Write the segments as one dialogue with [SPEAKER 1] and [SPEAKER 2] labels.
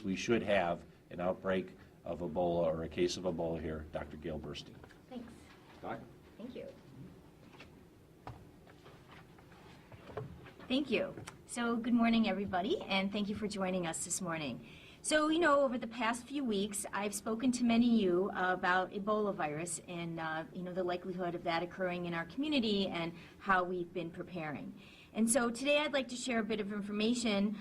[SPEAKER 1] we should have an outbreak of Ebola or a case of Ebola here. Dr. Gail Burstein.
[SPEAKER 2] Thanks.
[SPEAKER 1] Doc?
[SPEAKER 2] Thank you. Thank you. So good morning, everybody, and thank you for joining us this morning. So, over the past few weeks, I've spoken to many of you about Ebola virus and, the likelihood of that occurring in our community and how we've been preparing. And so today I'd like to share a bit of information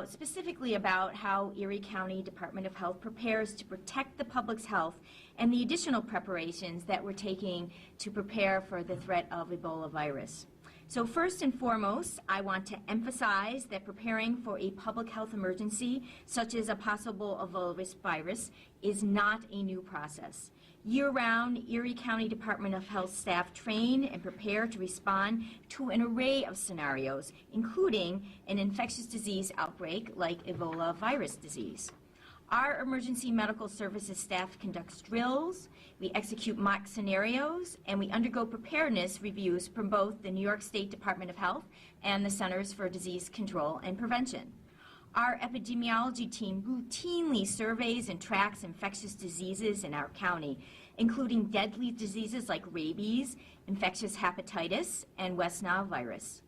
[SPEAKER 2] specifically about how Erie County Department of Health prepares to protect the public's health and the additional preparations that we're taking to prepare for the threat of Ebola virus. So first and foremost, I want to emphasize that preparing for a public health emergency, such as a possible Ebola virus, is not a new process. Year-round, Erie County Department of Health staff train and prepare to respond to an array of scenarios, including an infectious disease outbreak like Ebola virus disease. Our emergency medical services staff conducts drills, we execute mock scenarios, and we undergo preparedness reviews from both the New York State Department of Health and the Centers for Disease Control and Prevention. Our epidemiology team routinely surveys and tracks infectious diseases in our county, including deadly diseases like rabies, infectious hepatitis, and West Nile virus.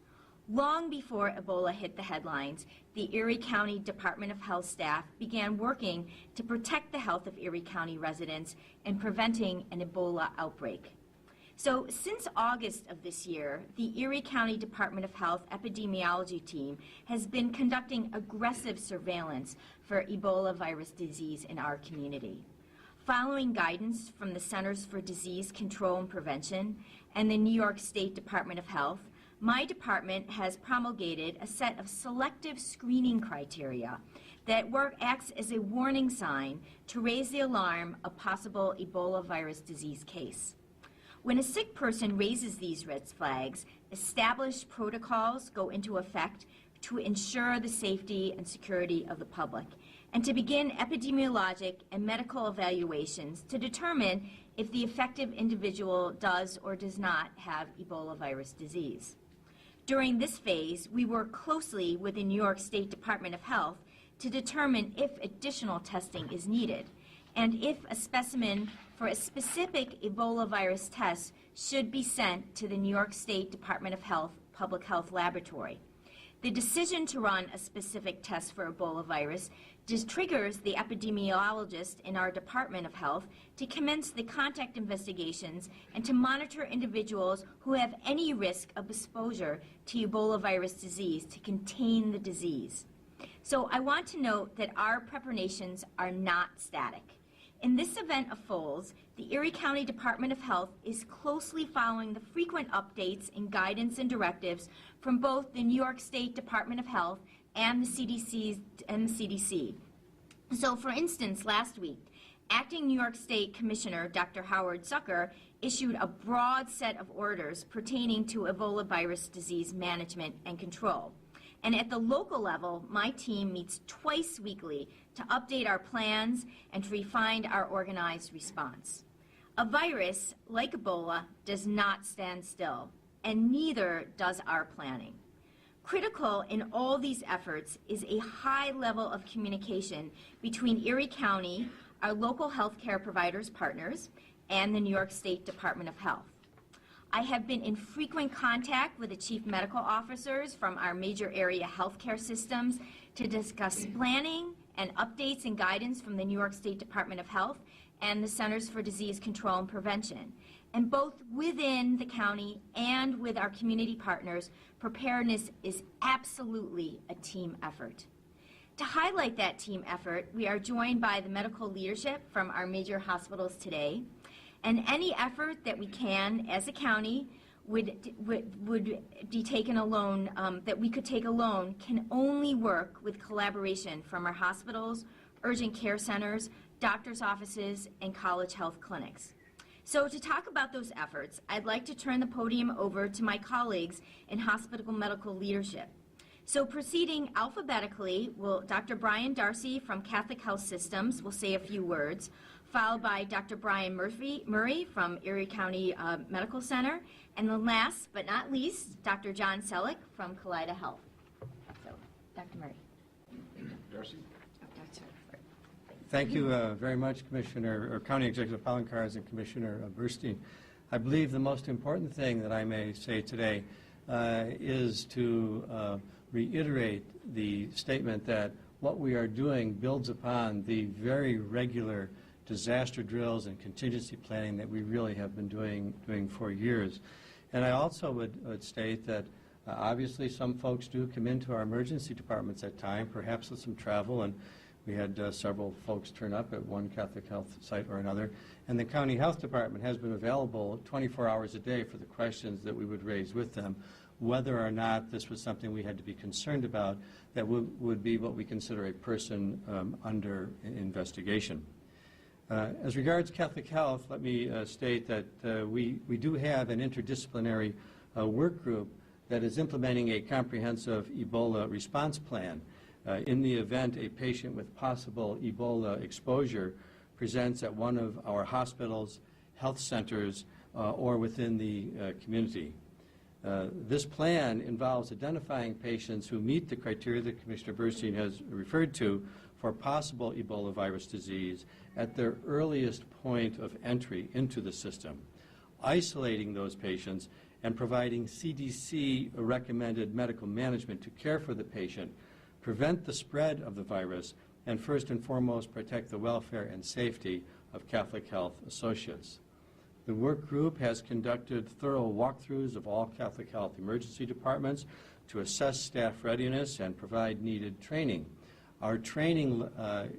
[SPEAKER 2] Long before Ebola hit the headlines, the Erie County Department of Health staff began working to protect the health of Erie County residents and preventing an Ebola outbreak. So since August of this year, the Erie County Department of Health epidemiology team has been conducting aggressive surveillance for Ebola virus disease in our community. Following guidance from the Centers for Disease Control and Prevention and the New York State Department of Health, my department has promulgated a set of selective screening criteria that acts as a warning sign to raise the alarm of possible Ebola virus disease case. When a sick person raises these red flags, established protocols go into effect to ensure the safety and security of the public, and to begin epidemiologic and medical evaluations to determine if the affected individual does or does not have Ebola virus disease. During this phase, we work closely with the New York State Department of Health to determine if additional testing is needed, and if a specimen for a specific Ebola virus test should be sent to the New York State Department of Health Public Health Laboratory. The decision to run a specific test for Ebola virus triggers the epidemiologist in our Department of Health to commence the contact investigations and to monitor individuals who have any risk of exposure to Ebola virus disease to contain the disease. So I want to note that our preparations are not static. In this event unfolds, the Erie County Department of Health is closely following the frequent updates and guidance and directives from both the New York State Department of Health and the CDC. So, for instance, last week, Acting New York State Commissioner Dr. Howard Zucker issued a broad set of orders pertaining to Ebola virus disease management and control. And at the local level, my team meets twice weekly to update our plans and to refine our organized response. A virus, like Ebola, does not stand still, and neither does our planning. Critical in all these efforts is a high level of communication between Erie County, our local healthcare providers partners, and the New York State Department of Health. I have been in frequent contact with the chief medical officers from our major area healthcare systems to discuss planning and updates and guidance from the New York State Department of Health and the Centers for Disease Control and Prevention. And both within the county and with our community partners, preparedness is absolutely a team effort. To highlight that team effort, we are joined by the medical leadership from our major hospitals today. And any effort that we can, as a county, would be taken alone, that we could take alone, can only work with collaboration from our hospitals, urgent care centers, doctors' offices, and college health clinics. So to talk about those efforts, I'd like to turn the podium over to my colleagues in hospital medical leadership. So proceeding alphabetically, Dr. Brian Darcy from Catholic Health Systems will say a few words, followed by Dr. Brian Murray from Erie County Medical Center, and then last but not least, Dr. John Selleck from Kaleida Health. So, Dr. Murray.
[SPEAKER 1] Darcy?
[SPEAKER 2] Okay.
[SPEAKER 3] Thank you very much, Commissioner, or County Executive Palankars and Commissioner Burstein. I believe the most important thing that I may say today is to reiterate the statement that what we are doing builds upon the very regular disaster drills and contingency planning that we really have been doing for years. And I also would state that obviously some folks do come into our emergency departments at time, perhaps with some travel, and we had several folks turn up at one Catholic Health site or another. And the County Health Department has been available 24 hours a day for the questions that we would raise with them, whether or not this was something we had to be concerned about that would be what we consider a person under investigation. As regards Catholic Health, let me state that we do have an interdisciplinary work group that is implementing a comprehensive Ebola response plan. In the event a patient with possible Ebola exposure presents at one of our hospitals, health centers, or within the community. This plan involves identifying patients who meet the criteria that Commissioner Burstein has referred to for possible Ebola virus disease at their earliest point of entry into the system, isolating those patients and providing CDC-recommended medical management to care for the patient, prevent the spread of the virus, and first and foremost protect the welfare and safety of Catholic Health associates. The work group has conducted thorough walkthroughs of all Catholic Health emergency departments to assess staff readiness and provide needed training. Our training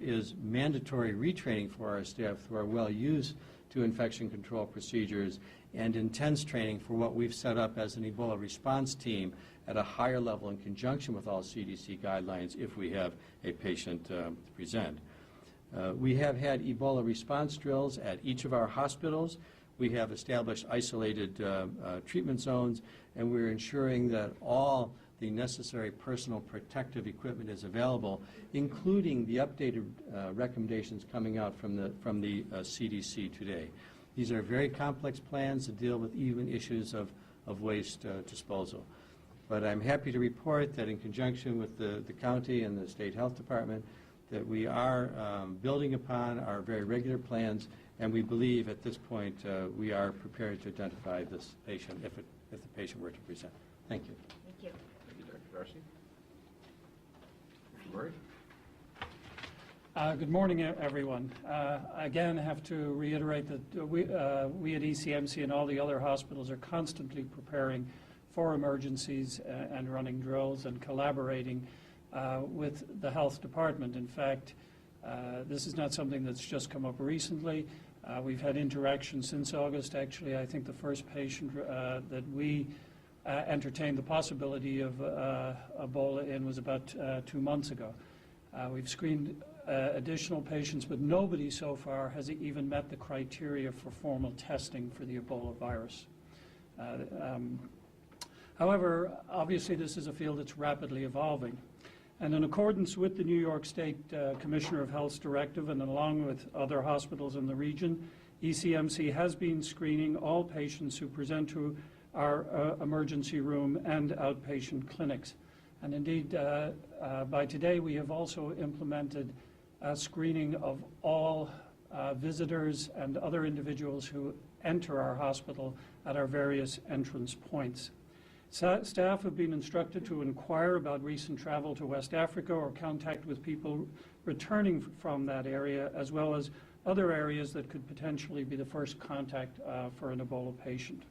[SPEAKER 3] is mandatory retraining for our staff who are well used to infection control procedures and intense training for what we've set up as an Ebola response team at a higher level in conjunction with all CDC guidelines if we have a patient to present. We have had Ebola response drills at each of our hospitals. We have established isolated treatment zones, and we're ensuring that all the necessary personal protective equipment is available, including the updated recommendations coming out from the CDC today. These are very complex plans to deal with even issues of waste disposal. But I'm happy to report that in conjunction with the county and the state health department that we are building upon our very regular plans, and we believe at this point we are prepared to identify this patient if the patient were to present. Thank you.
[SPEAKER 2] Thank you.
[SPEAKER 1] Thank you, Dr. Darcy. Mr. Murray?
[SPEAKER 4] Good morning, everyone. Again, I have to reiterate that we at ECMC and all the other hospitals are constantly preparing for emergencies and running drills and collaborating with the health department. In fact, this is not something that's just come up recently. We've had interaction since August. Actually, I think the first patient that we entertained the possibility of Ebola in was about 2 months ago. We've screened additional patients, but nobody so far has even met the criteria for formal testing for the Ebola virus. However, obviously this is a field that's rapidly evolving. And in accordance with the New York State Commissioner of Health's directive and along with other hospitals in the region, ECMC has been screening all patients who present to our emergency room and outpatient clinics. And indeed, by today we have also implemented screening of all visitors and other individuals who enter our hospital at our various entrance points. Staff have been instructed to inquire about recent travel to West Africa or contact with people returning from that area, as well as other areas that could potentially be the first contact for an Ebola patient.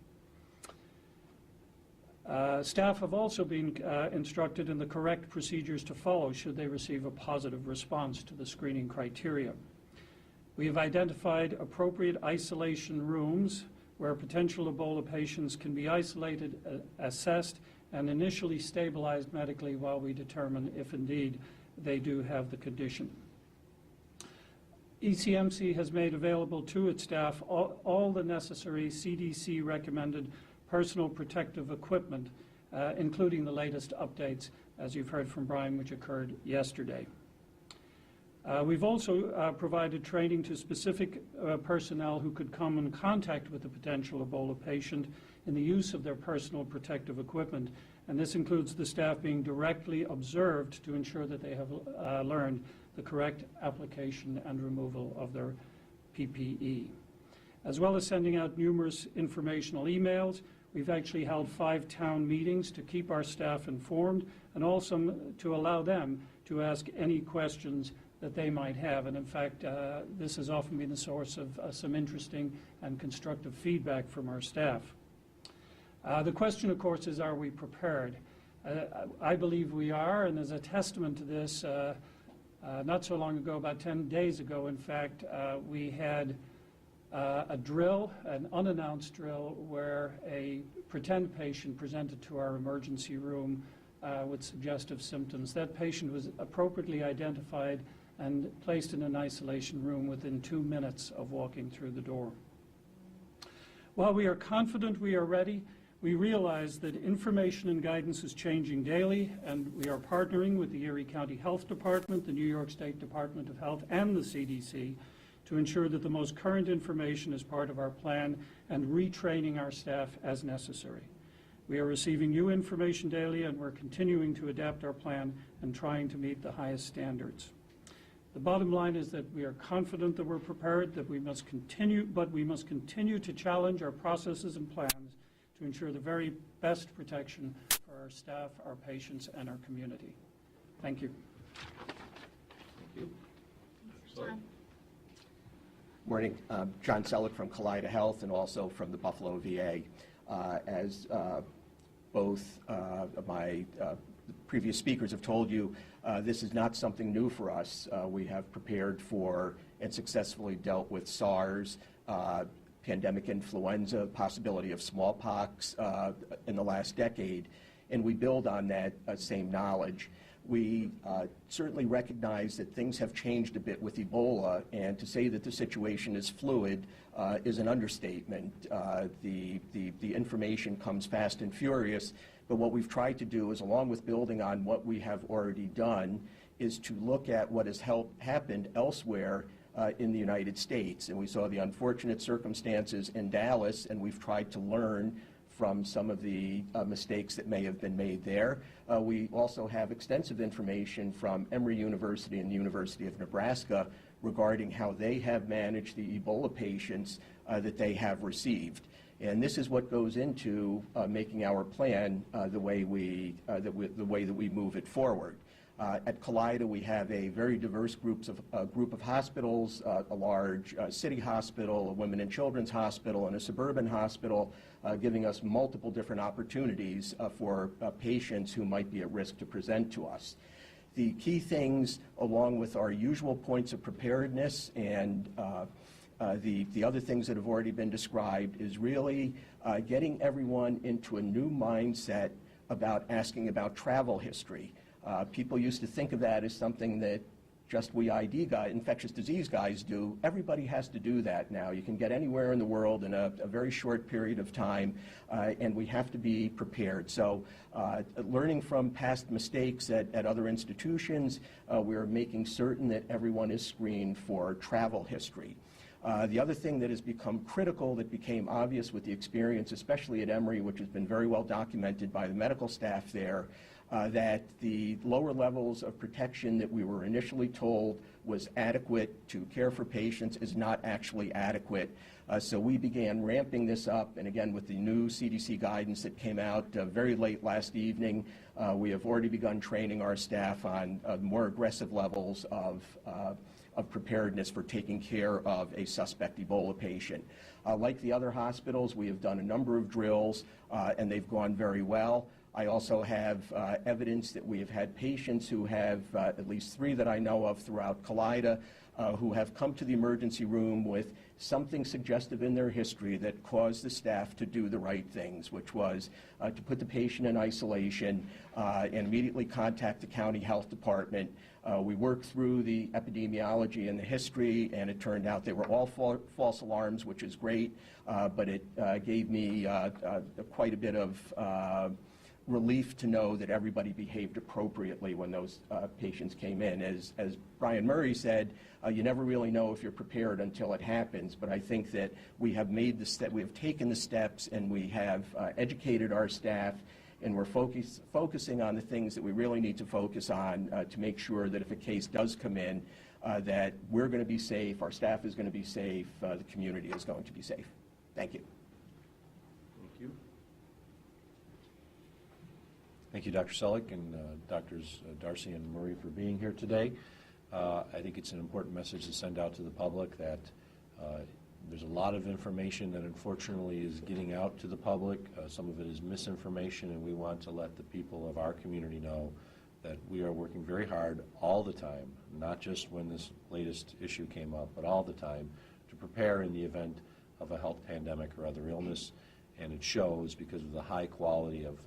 [SPEAKER 4] Staff have also been instructed in the correct procedures to follow should they receive a positive response to the screening criteria. We have identified appropriate isolation rooms where potential Ebola patients can be isolated, assessed, and initially stabilized medically while we determine if indeed they do have the condition. ECMC has made available to its staff all the necessary CDC-recommended personal protective equipment, including the latest updates, as you've heard from Brian, which occurred yesterday. We've also provided training to specific personnel who could come in contact with a potential Ebola patient in the use of their personal protective equipment, and this includes the staff being directly observed to ensure that they have learned the correct application and removal of their PPE. As well as sending out numerous informational emails, we've actually held 5 town meetings to keep our staff informed and also to allow them to ask any questions that they might have. And in fact, this has often been the source of some interesting and constructive feedback from our staff. The question, of course, is, are we prepared? I believe we are, and as a testament to this, not so long ago, about 10 days ago, in fact, we had a drill, an unannounced drill, where a pretend patient presented to our emergency room with suggestive symptoms. That patient was appropriately identified and placed in an isolation room within 2 minutes of walking through the door. While we are confident we are ready, we realize that information and guidance is changing daily, and we are partnering with the Erie County Health Department, the New York State Department of Health, and the CDC to ensure that the most current information is part of our plan and retraining our staff as necessary. We are receiving new information daily, and we're continuing to adapt our plan and trying to meet the highest standards. The bottom line is that we are confident that we're prepared, that we must continue to challenge our processes and plans to ensure the very best protection for our staff, our patients, and our community. Thank you.
[SPEAKER 1] Thank you.
[SPEAKER 2] John.
[SPEAKER 5] Morning. John Selleck from Kaleida Health and also from the Buffalo VA. As both my previous speakers have told you, this is not something new for us. We have prepared for and successfully dealt with SARS, pandemic influenza, possibility of smallpox in the last decade, and we build on that same knowledge. We certainly recognize that things have changed a bit with Ebola, and to say that the situation is fluid is an understatement. The information comes fast and furious, but what we've tried to do is, along with building on what we have already done, is to look at what has happened elsewhere in the United States. And we saw the unfortunate circumstances in Dallas, and we've tried to learn from some of the mistakes that may have been made there. We also have extensive information from Emory University and the University of Nebraska regarding how they have managed the Ebola patients that they have received. And this is what goes into making our plan the way that we move it forward. At Kaleida, we have a very diverse group of hospitals, a large city hospital, a women and children's hospital, and a suburban hospital, giving us multiple different opportunities for patients who might be at risk to present to us. The key things, along with our usual points of preparedness and the other things that have already been described, is really getting everyone into a new mindset about asking about travel history. People used to think of that as something that just we ID guys, infectious disease guys do. Everybody has to do that now. You can get anywhere in the world in a very short period of time, and we have to be prepared. So learning from past mistakes at other institutions, we're making certain that everyone is screened for travel history. The other thing that has become critical, that became obvious with the experience, especially at Emory, which has been very well documented by the medical staff there, that the lower levels of protection that we were initially told was adequate to care for patients is not actually adequate. So we began ramping this up, and again, with the new CDC guidance that came out very late last evening, we have already begun training our staff on more aggressive levels of preparedness for taking care of a suspect Ebola patient. Like the other hospitals, we have done a number of drills, and they've gone very well. I also have evidence that we have had patients who have, at least 3 that I know of throughout Kaleida, who have come to the emergency room with something suggestive in their history that caused the staff to do the right things, which was to put the patient in isolation and immediately contact the county health department. We worked through the epidemiology and the history, and it turned out they were all false alarms, which is great, but it gave me quite a bit of relief to know that everybody behaved appropriately when those patients came in. As Brian Murray said, you never really know if you're prepared until it happens, but I think that we have made the step, we have taken the steps, and we have educated our staff, and we're focusing on the things that we really need to focus on to make sure that if a case does come in, that we're going to be safe, our staff is going to be safe, the community is going to be safe. Thank you.
[SPEAKER 1] Thank you. Thank you, Dr. Selleck and Drs. Darcy and Murray for being here today. I think it's an important message to send out to the public that there's a lot of information that unfortunately is getting out to the public. Some of it is misinformation, and we want to let the people of our community know that we are working very hard all the time, not just when this latest issue came up, but all the time to prepare in the event of a health pandemic or other illness. And it shows because of the high quality of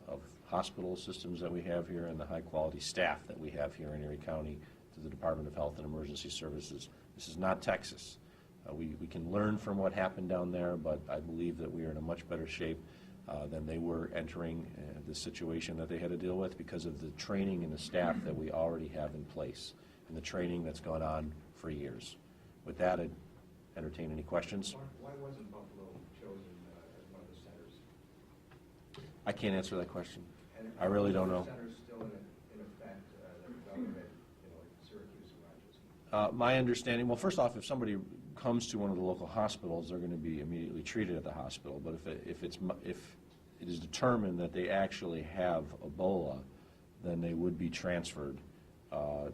[SPEAKER 1] hospital systems that we have here and the high quality staff that we have here in Erie County through the Department of Health and Emergency Services. This is not Texas. We can learn from what happened down there, but I believe that we are in a much better shape than they were entering the situation that they had to deal with because of the training and the staff that we already have in place and the training that's gone on for years. With that, I'd entertain any questions.
[SPEAKER 6] Why wasn't Buffalo chosen as one of the centers?
[SPEAKER 1] I can't answer that question.
[SPEAKER 6] And
[SPEAKER 1] I really don't know.
[SPEAKER 6] Centers still in effect that the government, like Syracuse and Rochester?
[SPEAKER 1] My understanding, well, first off, if somebody comes to one of the local hospitals, they're going to be immediately treated at the hospital. But if it is determined that they actually have Ebola, then they would be transferred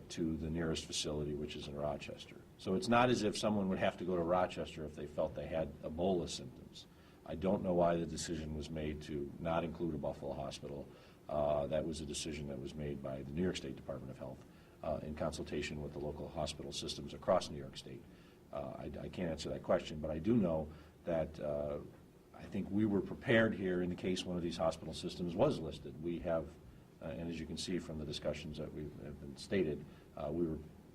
[SPEAKER 1] to the nearest facility, which is in Rochester. So it's not as if someone would have to go to Rochester if they felt they had Ebola symptoms. I don't know why the decision was made to not include a Buffalo hospital. That was a decision that was made by the New York State Department of Health in consultation with the local hospital systems across New York State. I can't answer that question, but I do know that I think we were prepared here in the case one of these hospital systems was listed. We have, and as you can see from the discussions that have been stated,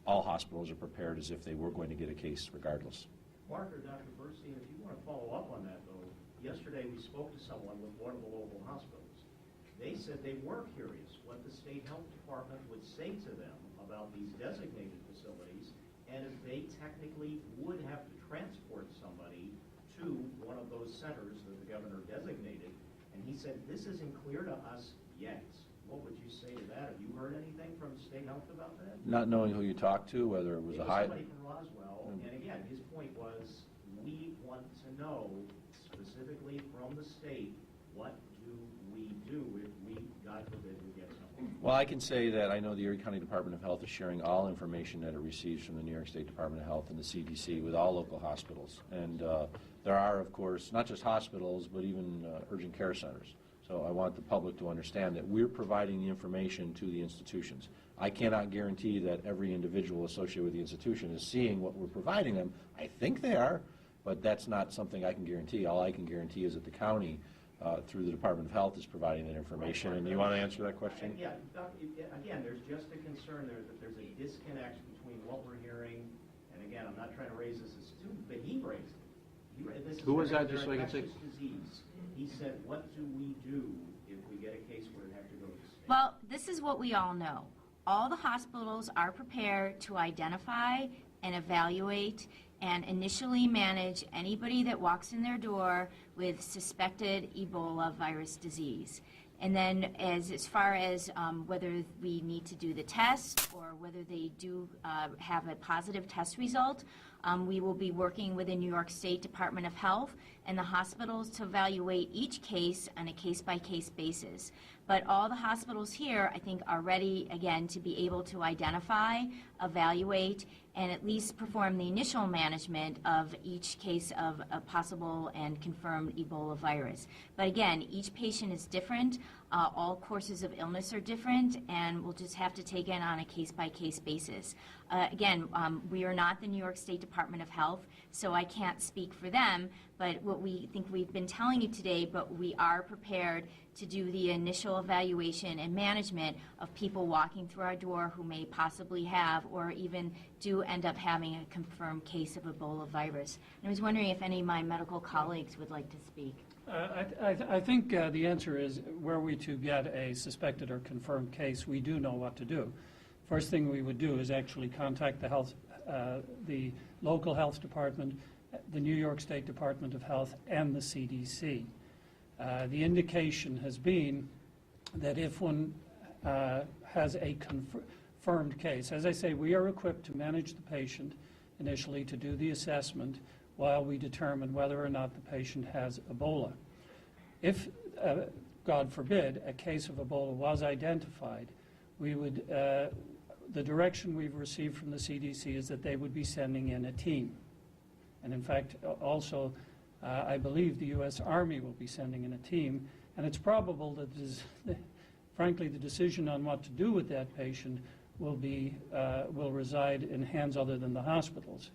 [SPEAKER 1] all hospitals are prepared as if they were going to get a case regardless.
[SPEAKER 7] Mark or Dr. Burstein, if you want to follow up on that, though, yesterday we spoke to someone with one of the local hospitals. They said they were curious what the state health department would say to them about these designated facilities and if they technically would have to transport somebody to one of those centers that the governor designated. And he said, this isn't clear to us yet. What would you say to that? Have you heard anything from state health about that?
[SPEAKER 1] Not knowing who you talked to, whether it was a high...
[SPEAKER 7] somebody from Roswell, and again, his point was, we want to know specifically from the state, what do we do if we, God forbid, we get something?
[SPEAKER 1] Well, I can say that I know the Erie County Department of Health is sharing all information that it receives from the New York State Department of Health and the CDC with all local hospitals. And there are, of course, not just hospitals, but even urgent care centers. So I want the public to understand that we're providing the information to the institutions. I cannot guarantee that every individual associated with the institution is seeing what we're providing them. I think they are, but that's not something I can guarantee. All I can guarantee is that the county, through the Department of Health, is providing that information. And you want to answer that question?
[SPEAKER 7] Yeah, again, there's just a concern there that there's a disconnect between what we're hearing, and again, I'm not trying to raise this as a student, but he raised it.
[SPEAKER 1] Who was that, just so I can say?
[SPEAKER 7] Disease. He said, what do we do if we get a case where we have to go to the state?
[SPEAKER 2] Well, this is what we all know. All the hospitals are prepared to identify and evaluate and initially manage anybody that walks in their door with suspected Ebola virus disease. And then as far as whether we need to do the test or whether they do have a positive test result, we will be working with the New York State Department of Health and the hospitals to evaluate each case on a case-by-case basis. But all the hospitals here, I think, are ready, again, to be able to identify, evaluate, and at least perform the initial management of each case of a possible and confirmed Ebola virus. But again, each patient is different. All courses of illness are different, and we'll just have to take it on a case-by-case basis. Again, we are not the New York State Department of Health, so I can't speak for them, but what we think we've been telling you today, but we are prepared to do the initial evaluation and management of people walking through our door who may possibly have or even do end up having a confirmed case of Ebola virus. And I was wondering if any of my medical colleagues would like to speak.
[SPEAKER 4] I think the answer is, were we to get a suspected or confirmed case, we do know what to do. First thing we would do is actually contact the local health department, the New York State Department of Health, and the CDC. The indication has been that if one has a confirmed case, as I say, we are equipped to manage the patient initially, to do the assessment while we determine whether or not the patient has Ebola. If, God forbid, a case of Ebola was identified, we would, the direction we've received from the CDC is that they would be sending in a team. And in fact, also, I believe the U.S. Army will be sending in a team, and it's probable that, frankly, the decision on what to do with that patient will reside in hands other than the hospitals.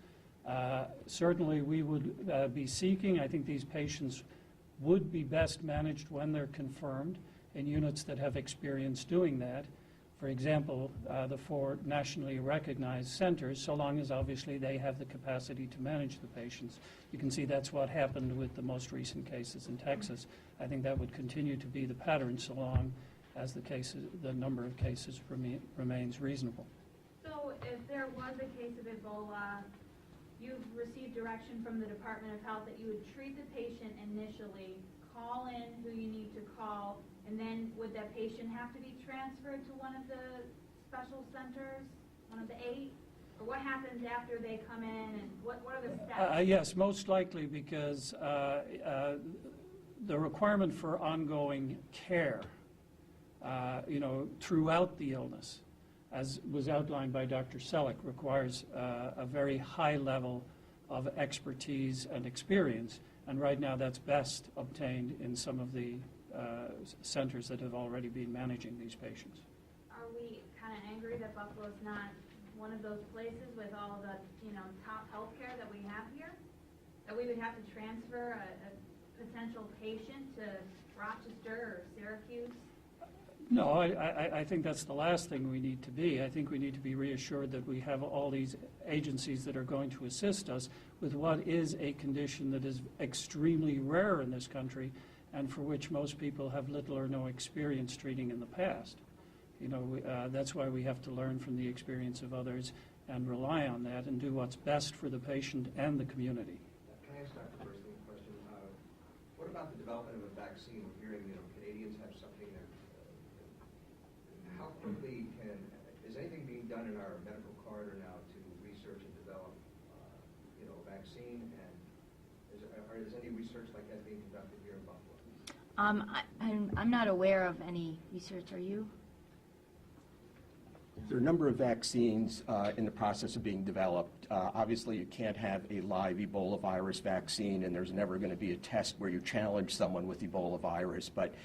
[SPEAKER 4] Certainly, we would be seeking, I think these patients would be best managed when they're confirmed in units that have experience doing that. For example, the 4 nationally recognized centers, so long as obviously they have the capacity to manage the patients. You can see that's what happened with the most recent cases in Texas. I think that would continue to be the pattern so long as the number of cases remains reasonable.
[SPEAKER 8] So if there was a case of Ebola, you've received direction from the Department of Health that you would treat the patient initially, call in who you need to call, and then would that patient have to be transferred to one of the special centers, one of the 8? Or what happens after they come in, and what are the steps?
[SPEAKER 4] Yes, most likely, because the requirement for ongoing care, throughout the illness, as was outlined by Dr. Selleck, requires a very high level of expertise and experience. And right now that's best obtained in some of the centers that have already been managing these patients.
[SPEAKER 8] Are we kind of angry that Buffalo's not one of those places with all the top health care that we have here? That we would have to transfer a potential patient to Rochester or Syracuse?
[SPEAKER 4] No, I think that's the last thing we need to be. I think we need to be reassured that we have all these agencies that are going to assist us with what is a condition that is extremely rare in this country and for which most people have little or no experience treating in the past. That's why we have to learn from the experience of others and rely on that and do what's best for the patient and the community.
[SPEAKER 6] Can I ask Dr. Bursting a question? What about the development of a vaccine? We're hearing, Canadians have something that, how quickly is anything being done in our medical corridor now to research and develop, a vaccine? And is any research like that being conducted here in Buffalo?
[SPEAKER 2] I'm not aware of any research. Are you?
[SPEAKER 5] There are a number of vaccines in the process of being developed. Obviously, you can't have a live Ebola virus vaccine, and there's never going to be a test where you challenge someone with Ebola virus. But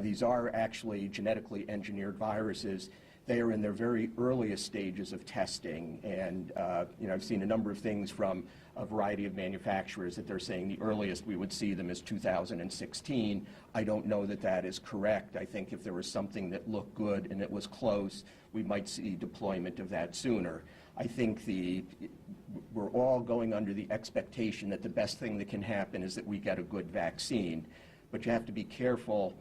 [SPEAKER 5] these are actually genetically engineered viruses. They are in their very earliest stages of testing, and I've seen a number of things from a variety of manufacturers that they're saying the earliest we would see them is 2016. I don't know that that is correct. I think if there was something that looked good and it was close, we might see deployment of that sooner. I think we're all going under the expectation that the best thing that can happen is that we get a good vaccine. But you have to be careful,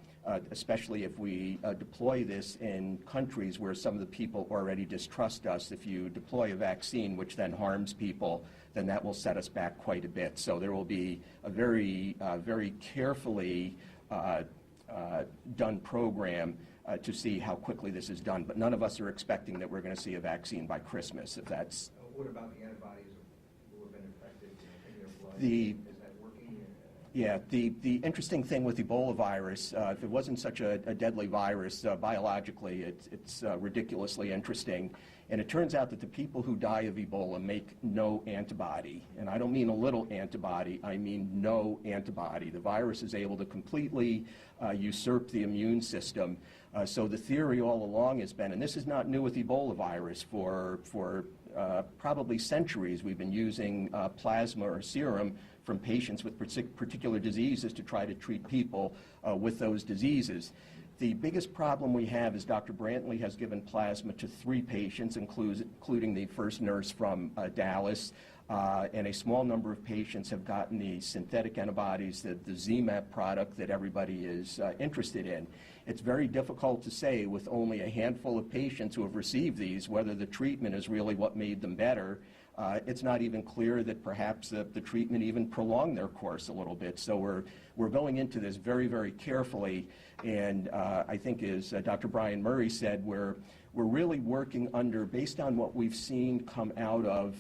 [SPEAKER 5] especially if we deploy this in countries where some of the people already distrust us. If you deploy a vaccine which then harms people, then that will set us back quite a bit. So there will be a very carefully done program to see how quickly this is done. But none of us are expecting that we're going to see a vaccine by Christmas, if that's...
[SPEAKER 6] What about the antibodies of people who have been infected in their blood? Is that working?
[SPEAKER 5] Yeah, the interesting thing with Ebola virus, if it wasn't such a deadly virus, biologically it's ridiculously interesting. And it turns out that the people who die of Ebola make no antibody. And I don't mean a little antibody, I mean no antibody. The virus is able to completely usurp the immune system. So the theory all along has been, and this is not new with Ebola virus, for probably centuries we've been using plasma or serum from patients with particular diseases to try to treat people with those diseases. The biggest problem we have is Dr. Brantley has given plasma to 3 patients, including the first nurse from Dallas, and a small number of patients have gotten the synthetic antibodies, the ZMapp product that everybody is interested in. It's very difficult to say with only a handful of patients who have received these whether the treatment is really what made them better It's not even clear that perhaps the treatment even prolonged their course a little bit. So we're going into this very, very carefully, and I think, as Dr. Brian Murray said, we're really working based on what we've seen come out of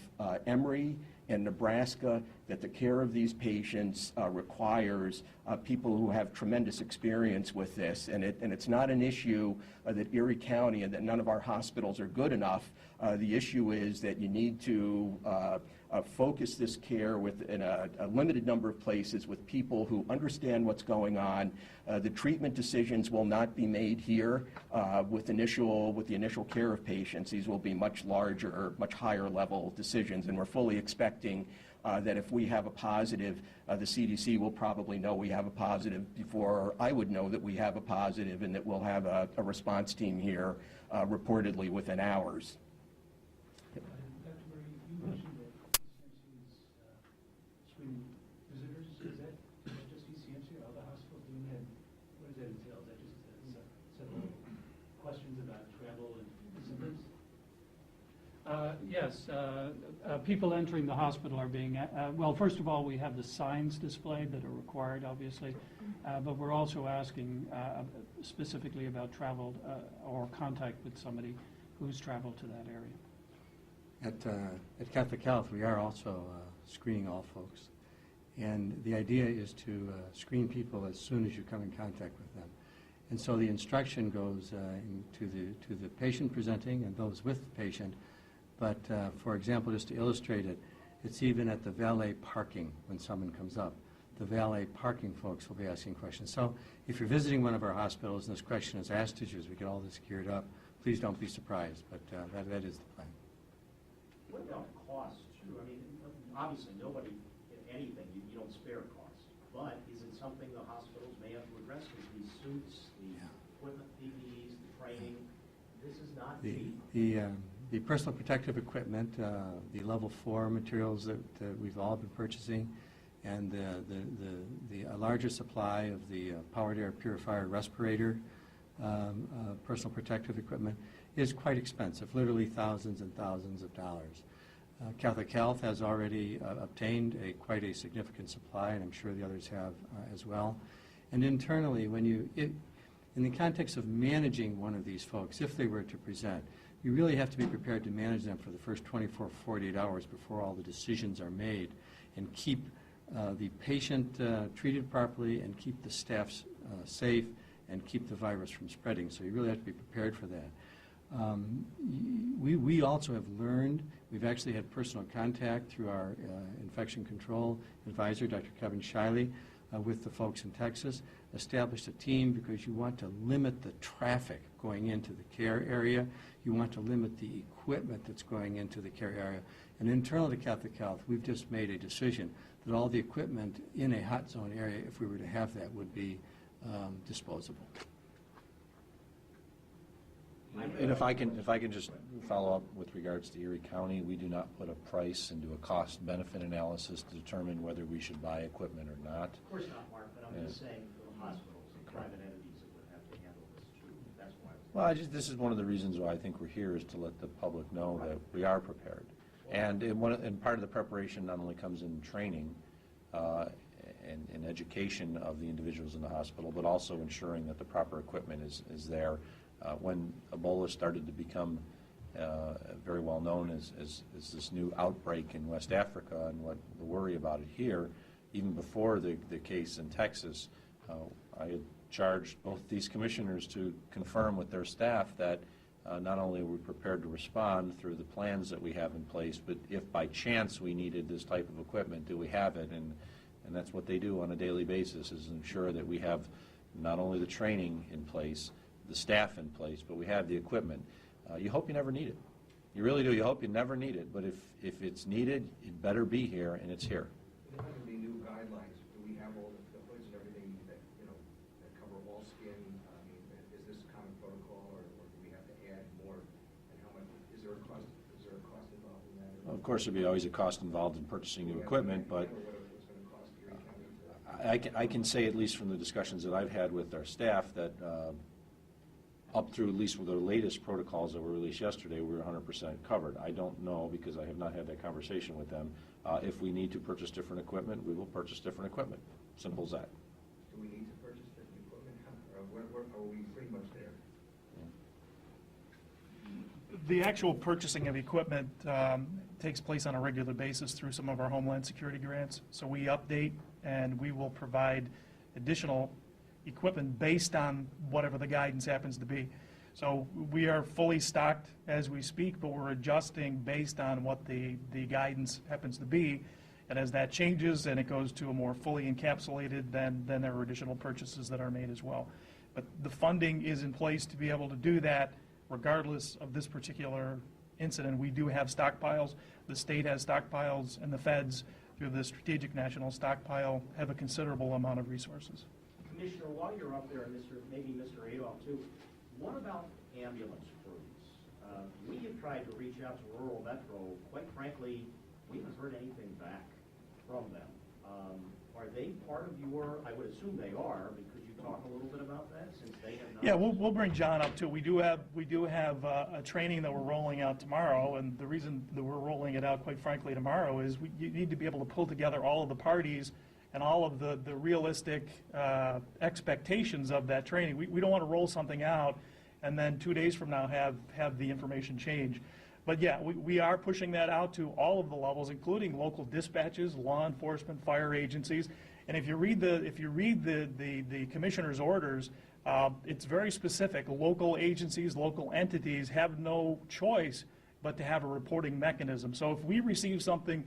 [SPEAKER 5] Emory and Nebraska, that the care of these patients requires people who have tremendous experience with this. And it's not an issue that Erie County and that none of our hospitals are good enough. The issue is that you need to focus this care in a limited number of places with people who understand what's going on. The treatment decisions will not be made here with the initial care of patients. These will be much larger, much higher level decisions, and we're fully expecting that if we have a positive, the CDC will probably know we have a positive before I would know that we have a positive, and that we'll have a response team here reportedly within hours.
[SPEAKER 9] Dr. Murray, you mentioned that ECMC is screening visitors. Is that just ECMC or other hospitals doing that? What does that entail? Is that just several questions about travel and symptoms?
[SPEAKER 4] Yes, people entering the hospital are being, well, first of all, we have the signs displayed that are required, obviously, but we're also asking specifically about travel or contact with somebody who's traveled to that area.
[SPEAKER 3] At Catholic Health, we are also screening all folks. And the idea is to screen people as soon as you come in contact with them. And so the instruction goes to the patient presenting and those with the patient. But, for example, just to illustrate it, it's even at the valet parking when someone comes up. The valet parking folks will be asking questions. So if you're visiting one of our hospitals and this question is asked to you as we get all this geared up, please don't be surprised. But that is the plan.
[SPEAKER 7] What about costs, too? I mean, obviously, nobody, in anything, you don't spare costs. But is it something the hospitals may have to address? Because these suits, the equipment, PPEs, the training, this is not cheap.
[SPEAKER 3] The personal protective equipment, the level 4 materials that we've all been purchasing, and a larger supply of the powered air purifier respirator personal protective equipment is quite expensive, literally thousands and thousands of dollars. Catholic Health has already obtained quite a significant supply, and I'm sure the others have as well. And internally, in the context of managing one of these folks, if they were to present, you really have to be prepared to manage them for the first 24, 48 hours before all the decisions are made, and keep the patient treated properly, and keep the staff safe, and keep the virus from spreading. So you really have to be prepared for that. We also have learned, we've actually had personal contact through our infection control advisor, Dr. Kevin Shiley, with the folks in Texas, established a team because you want to limit the traffic going into the care area. You want to limit the equipment that's going into the care area. And internal to Catholic Health, we've just made a decision that all the equipment in a hot zone area, if we were to have that, would be disposable.
[SPEAKER 1] And if I can just follow up with regards to Erie County, we do not put a price and do a cost-benefit analysis to determine whether we should buy equipment or not.
[SPEAKER 7] Of course not, Mark, but I'm just saying for the hospitals and private entities that would have to handle this too. That's why.
[SPEAKER 1] Well, this is one of the reasons why I think we're here, is to let the public know that we are prepared. And part of the preparation not only comes in training and education of the individuals in the hospital, but also ensuring that the proper equipment is there. When Ebola started to become very well known as this new outbreak in West Africa, and what the worry about it here, even before the case in Texas, I had charged both these commissioners to confirm with their staff that not only are we prepared to respond through the plans that we have in place, but if by chance we needed this type of equipment, do we have it? And that's what they do on a daily basis, is ensure that we have not only the training in place, the staff in place, but we have the equipment. You hope you never need it. You really do. You hope you never need it. But if it's needed, it better be here, and it's here.
[SPEAKER 6] If there to be new guidelines, do we have all the hoods and everything that cover all skin? I mean, is this common protocol, or do we have to add more? And how much is there a cost? Is there a cost involved in that?
[SPEAKER 1] Well, of course, there'd be always a cost involved in purchasing new equipment, but I can say, at least from the discussions that I've had with our staff, that up through at least with the latest protocols that were released yesterday, we were 100% covered. I don't know, because I have not had that conversation with them. If we need to purchase different equipment, we will purchase different equipment. Simple as that.
[SPEAKER 6] Do we need to purchase different equipment? Are we pretty much there?
[SPEAKER 10] The actual purchasing of equipment takes place on a regular basis through some of our Homeland Security grants. So we update and we will provide additional equipment based on whatever the guidance happens to be. So we are fully stocked as we speak, but we're adjusting based on what the guidance happens to be. And as that changes and it goes to a more fully encapsulated, then there are additional purchases that are made as well. But the funding is in place to be able to do that regardless of this particular incident. We do have stockpiles. The state has stockpiles, and the feds, through the Strategic National Stockpile, have a considerable amount of resources.
[SPEAKER 7] Commissioner, while you're up there, and maybe Mr. Adolph too, what about ambulance crews? We have tried to reach out to rural Metro. Quite frankly, we haven't heard anything back from them. Are they part of your, I would assume they are, but could you talk a little bit about that, since they have not?
[SPEAKER 10] Yeah, we'll bring John up too. We do have a training that we're rolling out tomorrow, and the reason that we're rolling it out, quite frankly, tomorrow is you need to be able to pull together all of the parties and all of the realistic expectations of that training. We don't want to roll something out and then 2 days from now have the information change. But yeah, we are pushing that out to all of the levels, including local dispatches, law enforcement, fire agencies. And if you read the commissioner's orders, it's very specific. Local agencies, local entities have no choice but to have a reporting mechanism. So if we receive something,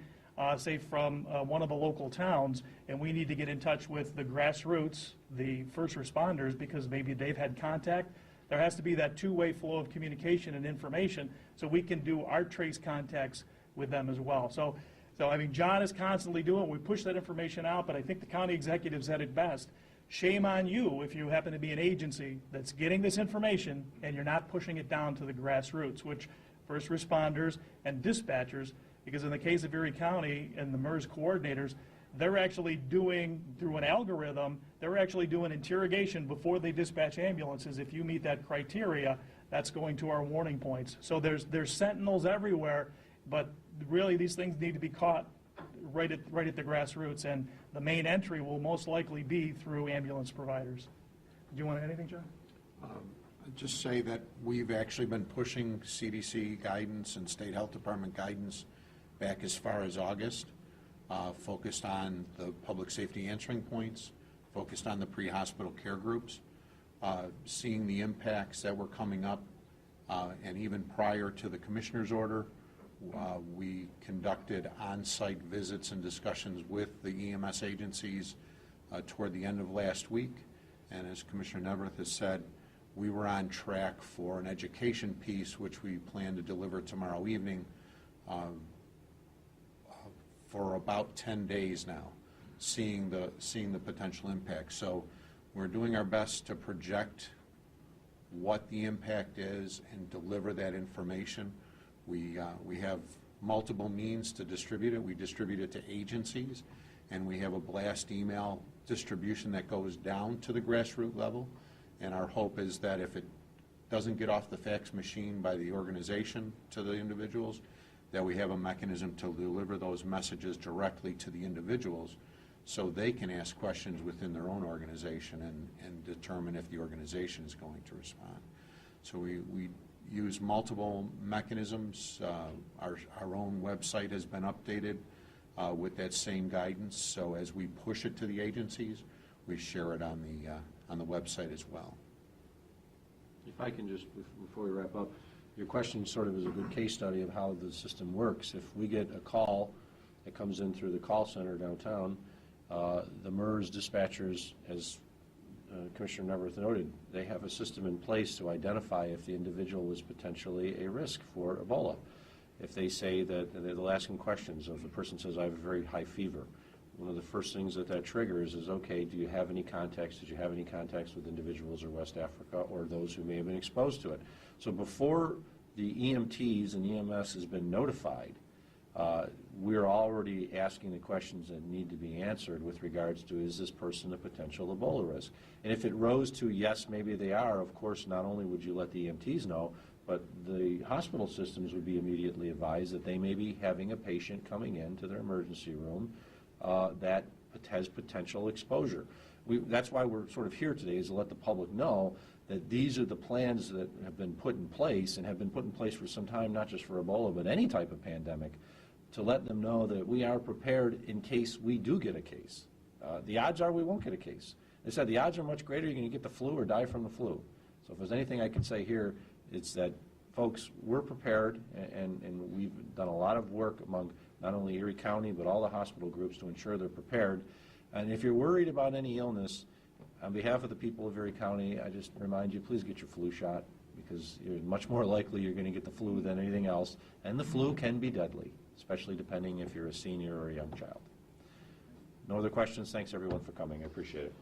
[SPEAKER 10] say from one of the local towns, and we need to get in touch with the grassroots, the first responders, because maybe they've had contact, there has to be that two-way flow of communication and information so we can do our trace contacts with them as well. So I mean, John is constantly doing it. We push that information out, but I think the county executive said it best. Shame on you if you happen to be an agency that's getting this information and you're not pushing it down to the grassroots, which first responders and dispatchers, because in the case of Erie County and the MERS coordinators, they're actually doing, through an algorithm, they're actually doing interrogation before they dispatch ambulances. If you meet that criteria, that's going to our warning points. So there's sentinels everywhere, but really these things need to be caught right at the grassroots, and the main entry will most likely be through ambulance providers. Do you want to add anything, John?
[SPEAKER 11] I'd just say that we've actually been pushing CDC guidance and State Health Department guidance back as far as August. Focused on the public safety answering points, focused on the pre-hospital care groups, seeing the impacts that were coming up, and even prior to the commissioner's order, we conducted on-site visits and discussions with the EMS agencies toward the end of last week, and as Commissioner Neverth has said, we were on track for an education piece, which we plan to deliver tomorrow evening, for about 10 days now, seeing the potential impact. So we're doing our best to project what the impact is and deliver that information. We have multiple means to distribute it. We distribute it to agencies, and we have a blast email distribution that goes down to the grassroots level. And our hope is that if it doesn't get off the fax machine by the organization to the individuals, that we have a mechanism to deliver those messages directly to the individuals so they can ask questions within their own organization and determine if the organization is going to respond. So we use multiple mechanisms. Our own website has been updated with that same guidance, so as we push it to the agencies, we share it on the website as well.
[SPEAKER 1] If I can just, before we wrap up, your question sort of is a good case study of how the system works. If we get a call that comes in through the call center downtown, the MERS dispatchers, as Commissioner Neverth noted, they have a system in place to identify if the individual is potentially a risk for Ebola. If they say that, they'll ask them questions. If the person says, I have a very high fever, one of the first things that triggers is, okay, do you have any contacts? Did you have any contacts with individuals or West Africa or those who may have been exposed to it? So before the EMTs and EMS has been notified, we're already asking the questions that need to be answered with regards to, is this person a potential Ebola risk? And if it rose to yes, maybe they are, of course, not only would you let the EMTs know, but the hospital systems would be immediately advised that they may be having a patient coming into their emergency room that has potential exposure. That's why we're sort of here today, is to let the public know that these are the plans that have been put in place and have been put in place for some time, not just for Ebola, but any type of pandemic, to let them know that we are prepared in case we do get a case. The odds are we won't get a case. They said the odds are much greater you're going to get the flu or die from the flu. So if there's anything I can say here, it's that, folks, we're prepared, and we've done a lot of work among not only Erie County, but all the hospital groups to ensure they're prepared. And if you're worried about any illness, on behalf of the people of Erie County, I just remind you, please get your flu shot, because you're much more likely you're going to get the flu than anything else. And the flu can be deadly, especially depending if you're a senior or a young child. No other questions. Thanks, everyone, for coming. I appreciate it.